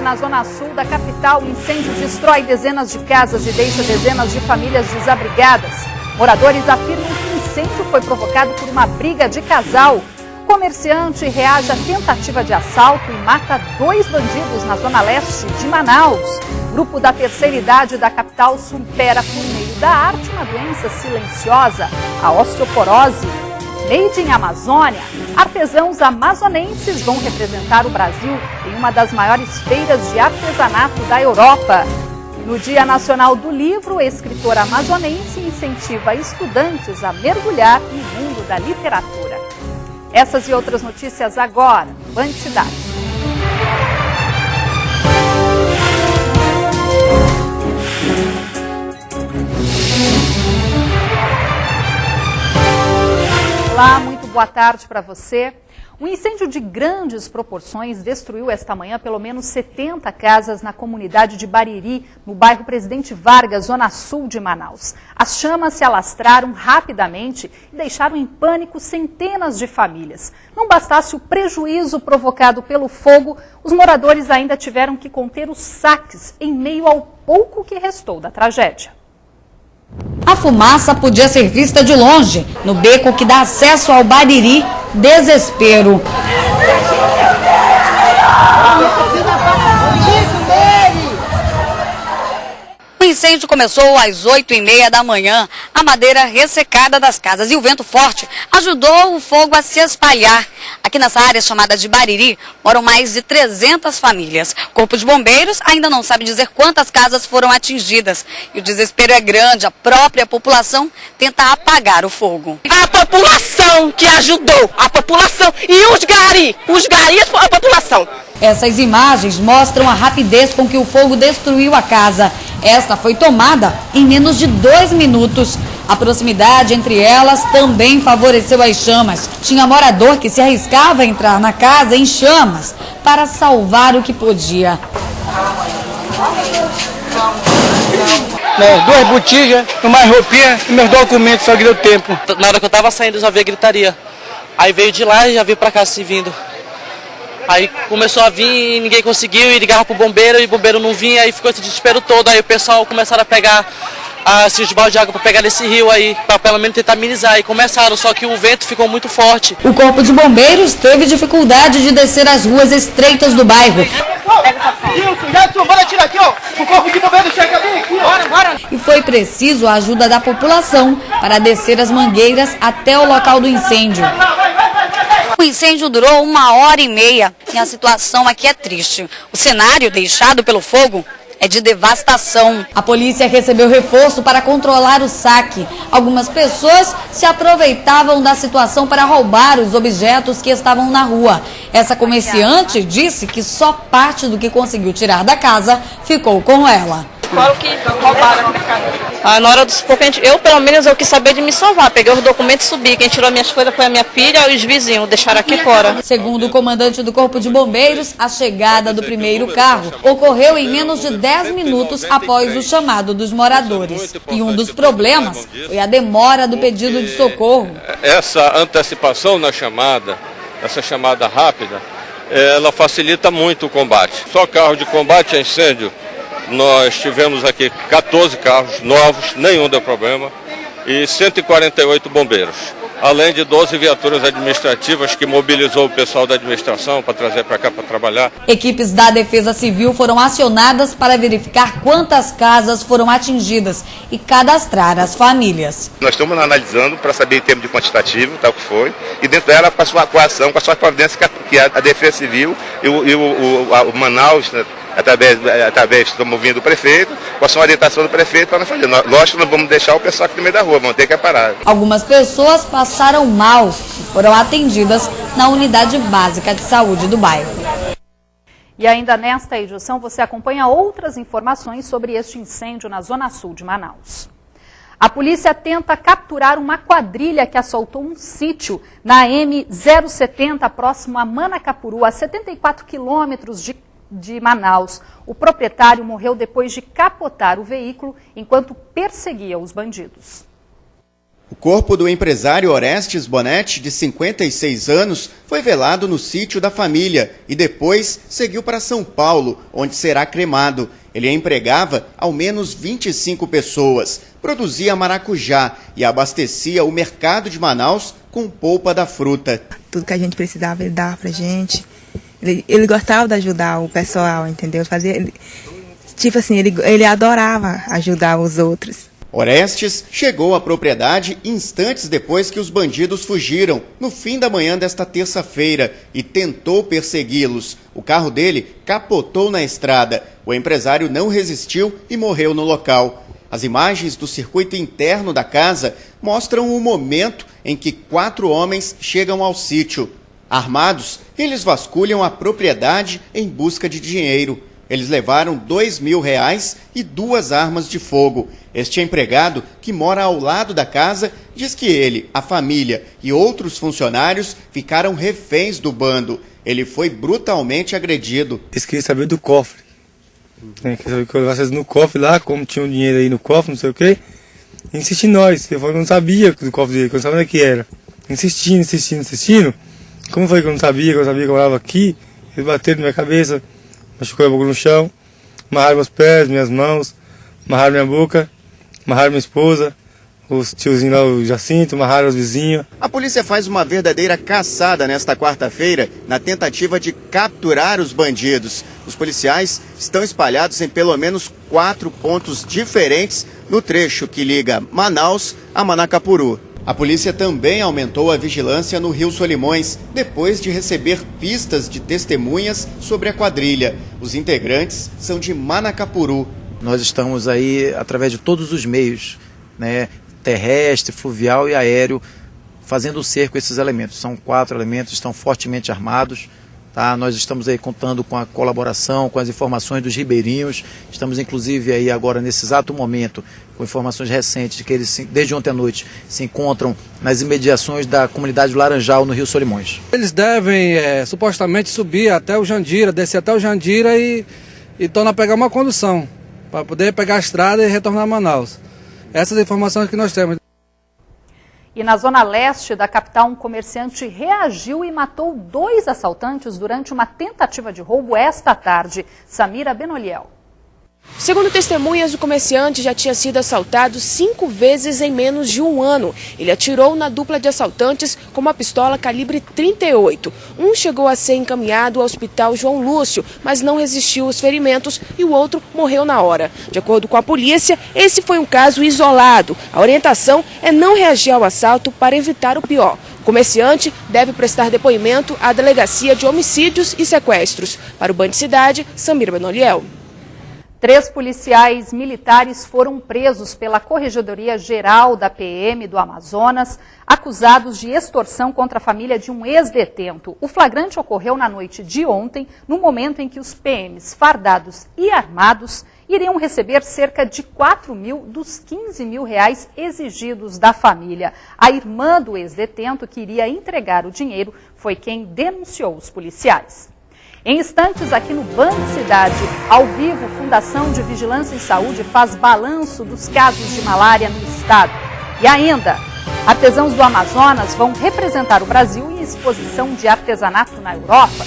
na zona sul da capital, o incêndio destrói dezenas de casas e deixa dezenas de famílias desabrigadas. Moradores afirmam que o incêndio foi provocado por uma briga de casal. O comerciante reage à tentativa de assalto e mata 2 bandidos na zona leste de Manaus. O grupo da terceira idade da capital supera por meio da arte uma doença silenciosa, a osteoporose. Made in Amazônia, artesãos amazonenses vão representar o Brasil em uma das maiores feiras de artesanato da Europa. No Dia Nacional do Livro, a escritora amazonense incentiva estudantes a mergulhar no mundo da literatura. Essas e outras notícias agora, Band Cidade. Olá, muito boa tarde para você. Um incêndio de grandes proporções destruiu esta manhã pelo menos 70 casas na comunidade de Bariri, no bairro Presidente Vargas, zona sul de Manaus. As chamas se alastraram rapidamente e deixaram em pânico centenas de famílias. Não bastasse o prejuízo provocado pelo fogo, os moradores ainda tiveram que conter os saques em meio ao pouco que restou da tragédia. A fumaça podia ser vista de longe, no beco que dá acesso ao Bariri. Desespero. O incêndio começou às 8h30 da manhã. A madeira ressecada das casas e o vento forte ajudou o fogo a se espalhar. Aqui nessa área chamada de Bariri, moram mais de 300 famílias. O Corpo de Bombeiros ainda não sabe dizer quantas casas foram atingidas. E o desespero é grande, a própria população tenta apagar o fogo. A população que ajudou, a população e os garis, a população. Essas imagens mostram a rapidez com que o fogo destruiu a casa. Esta foi tomada em menos de 2 minutos. A proximidade entre elas também favoreceu as chamas. Tinha morador que se arriscava a entrar na casa em chamas para salvar o que podia. 2 botijas, uma roupinha e meus documentos, só que deu tempo. Na hora que eu tava saindo, eu já vi a gritaria. Aí veio de lá e já veio pra cá se vindo. Aí começou a vir e ninguém conseguiu, e ligava pro bombeiro e o bombeiro não vinha, aí ficou esse desespero todo. Aí o pessoal começaram a pegar os baldes de água para pegar nesse rio aí, para pelo menos tentar amenizar. E começaram, só que o vento ficou muito forte. O Corpo de Bombeiros teve dificuldade de descer as ruas estreitas do bairro. E foi preciso a ajuda da população para descer as mangueiras até o local do incêndio. O incêndio durou 1h30 e a situação aqui é triste. O cenário deixado pelo fogo é de devastação. A polícia recebeu reforço para controlar o saque. Algumas pessoas se aproveitavam da situação para roubar os objetos que estavam na rua. Essa comerciante disse que só parte do que conseguiu tirar da casa ficou com ela. Falo que roubaram a mercadoria. Na hora do sufoco, eu pelo menos eu quis saber de me salvar. Peguei os documentos e subi. Quem tirou minhas coisas foi a minha filha e os vizinhos, deixaram aqui fora. Segundo o comandante do Corpo de Bombeiros, a chegada do primeiro carro ocorreu em menos de 10 minutos após o chamado dos moradores. E um dos problemas foi a demora do pedido de socorro. Essa antecipação na chamada, essa chamada rápida, ela facilita muito o combate. Só carro de combate a incêndio, nós tivemos aqui 14 carros novos, nenhum deu problema, e 148 bombeiros, além de 12 viaturas administrativas que mobilizou o pessoal da administração para trazer para cá para trabalhar. Equipes da Defesa Civil foram acionadas para verificar quantas casas foram atingidas e cadastrar as famílias. Nós estamos analisando para saber em termos de quantitativo, tal que foi, e dentro dela com a sua coação, com a sua providência que a Defesa Civil e o Manaus, né, através estamos ouvindo o prefeito, com a sua orientação do prefeito para nós fazer. Lógico que não vamos deixar o pessoal aqui no meio da rua, vamos ter que parar. Algumas pessoas passaram mal e foram atendidas na unidade básica de saúde do bairro. E ainda nesta edição você acompanha outras informações sobre este incêndio na zona sul de Manaus. A polícia tenta capturar uma quadrilha que assaltou um sítio na M070, próximo a Manacapuru, a 74 quilômetros de Manaus. O proprietário morreu depois de capotar o veículo enquanto perseguia os bandidos. O corpo do empresário Orestes Bonetti, de 56 anos, foi velado no sítio da família e depois seguiu para São Paulo, onde será cremado. Ele empregava ao menos 25 pessoas, produzia maracujá e abastecia o mercado de Manaus com polpa da fruta. Tudo que a gente precisava ele dava pra gente. Ele gostava de ajudar o pessoal, entendeu? Tipo assim, ele adorava ajudar os outros. Orestes chegou à propriedade instantes depois que os bandidos fugiram, no fim da manhã desta terça-feira, e tentou persegui-los. O carro dele capotou na estrada. O empresário não resistiu e morreu no local. As imagens do circuito interno da casa mostram o momento em que 4 homens chegam ao sítio. Armados, eles vasculham a propriedade em busca de dinheiro. Eles levaram R$2.000 e 2 armas de fogo. Este empregado, que mora ao lado da casa, diz que ele, a família e outros funcionários ficaram reféns do bando. Ele foi brutalmente agredido. Eles queriam saber do cofre. Queria saber que eu levasse no cofre lá, como tinha um dinheiro aí no cofre, não sei o quê. Insisti em nós, eu não sabia do cofre dele, que eu não sabia onde que era. Insistindo. Como foi que eu não sabia, que eu morava aqui? Eles bateram na minha cabeça. Machucou a boca no chão, amarraram meus pés, minhas mãos, amarraram minha boca, amarraram minha esposa, os tiozinhos lá, o Jacinto, amarraram os vizinhos. A polícia faz uma verdadeira caçada nesta quarta-feira na tentativa de capturar os bandidos. Os policiais estão espalhados em pelo menos 4 pontos diferentes no trecho que liga Manaus a Manacapuru. A polícia também aumentou a vigilância no Rio Solimões, depois de receber pistas de testemunhas sobre a quadrilha. Os integrantes são de Manacapuru. Nós estamos aí, através de todos os meios, né, terrestre, fluvial e aéreo, fazendo o cerco a esses elementos. São 4 elementos, estão fortemente armados. Tá? Nós estamos aí contando com a colaboração, com as informações dos ribeirinhos. Estamos inclusive aí agora nesse exato momento com informações recentes de que eles desde ontem à noite se encontram nas imediações da comunidade do Laranjal no Rio Solimões. Eles devem supostamente subir até o Jandira, descer até o Jandira e tornar a pegar uma condução para poder pegar a estrada e retornar a Manaus. Essas informações que nós temos. E na zona leste da capital, um comerciante reagiu e matou 2 assaltantes durante uma tentativa de roubo esta tarde. Samira Benoliel. Segundo testemunhas, o comerciante já tinha sido assaltado 5 vezes em menos de um ano. Ele atirou na dupla de assaltantes com uma pistola calibre 38. Um chegou a ser encaminhado ao hospital João Lúcio, mas não resistiu aos ferimentos e o outro morreu na hora. De acordo com a polícia, esse foi um caso isolado. A orientação é não reagir ao assalto para evitar o pior. O comerciante deve prestar depoimento à Delegacia de Homicídios e Sequestros. Para o Band Cidade, Samira Benoliel. 3 policiais militares foram presos pela Corregedoria Geral da PM do Amazonas, acusados de extorsão contra a família de um ex-detento. O flagrante ocorreu na noite de ontem, no momento em que os PMs fardados e armados iriam receber cerca de 4.000 dos R$15.000 exigidos da família. A irmã do ex-detento, que iria entregar o dinheiro, foi quem denunciou os policiais. Em instantes, aqui no Band Cidade, ao vivo, Fundação de Vigilância em Saúde faz balanço dos casos de malária no estado. E ainda, artesãos do Amazonas vão representar o Brasil em exposição de artesanato na Europa.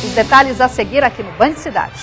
Os detalhes a seguir aqui no Band Cidade.